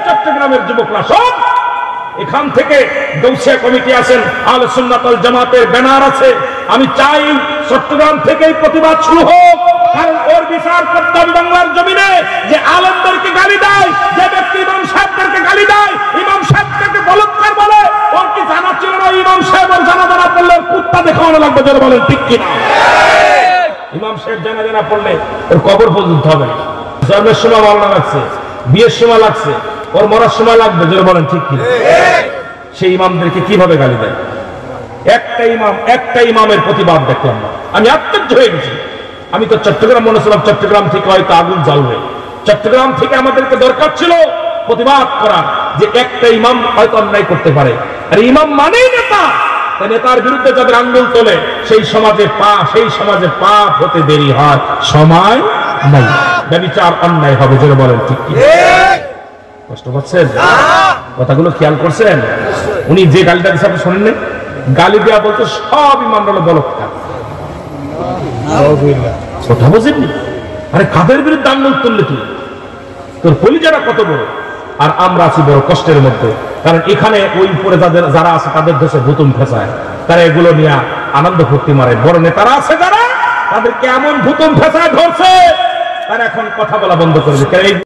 চট্টগ্রামের যুবকরা সব এখান থেকে গৌসিয়া কমিটি আছেন, আহলে সুন্নাত ওয়াল জামাতের ব্যানার আছে। আমি চাই চট্টগ্রাম থেকেই প্রতিবাদ শুরু হোক, কারণ ওর বিচার করতে হবে বাংলার জমিনে। যে আলেমদেরকে গালি দেয়, যে ব্যক্তি ইমাম সাহেবদেরকে গালি দেয়, ইমাম সাহেবদেরকে বলৎকার বলে, ওর কি জানা ছিল না ইমাম সাহেবের জানাজা না পড়লে কুত্তা দেখানো লাগবে? যারা বলেন ঠিক কিনা? ইমাম সাহেব জানাজা না পড়লে ওর কবর পর্যন্ত হবে না। জন্মের সময় মাওলানা লাগছে, বিয়ের সময় লাগছে, ওর মরার সময় লাগবে। যারা বলেন ঠিক কিনা? সেই ইমামদেরকে কিভাবে গালি দেয়? একটা ইমামের প্রতিবাদ দেখলাম না, আমি আশ্চর্য হয়ে গেছি। আমি তো চট্টগ্রাম মনে ছিলাম চট্টগ্রাম থেকে হয়তো আগুন জ্বালবে। চট্টগ্রাম থেকে আমাদেরকে দরকার ছিল প্রতিবাদ করার, যে একটা ইমাম হয়তো অন্যায় করতে পারে, আর ইমাম মানেই নেতা। নেতার বিরুদ্ধে যাদের আঙ্গুল তোলে সেই সমাজে পাপ হতে দেরি হয়, সময় নাই, ব্যভিচার অন্যায় হবে। যেন বলেন ঠিক কি? কষ্ট পাচ্ছেন? কথাগুলো খেয়াল করছেন? উনি যে গালিটা দিচ্ছে আপনি শোনেন না? গালি দেওয়া বলতে সব ইমাম হলো বলৎকার। কথা বোঝেননি? আরে কাদের বিরুদ্ধে আন্দোলন তুললে তুই? তোর কলিজাটা কত বড়। আর আমরা আছি বড় কষ্টের মধ্যে, কারণ এখানে ওই উপরে যারা আছে তাদের দেশে ভুতুম ফেঁসায়, তারা এগুলো নিয়ে আনন্দ ফুর্তি মারে। বড় নেতারা আছে যারা, তাদেরকে এমন ভুতুম ফেঁসায় ধরছে, তারা এখন কথা বলা বন্ধ করে দিচ্ছে।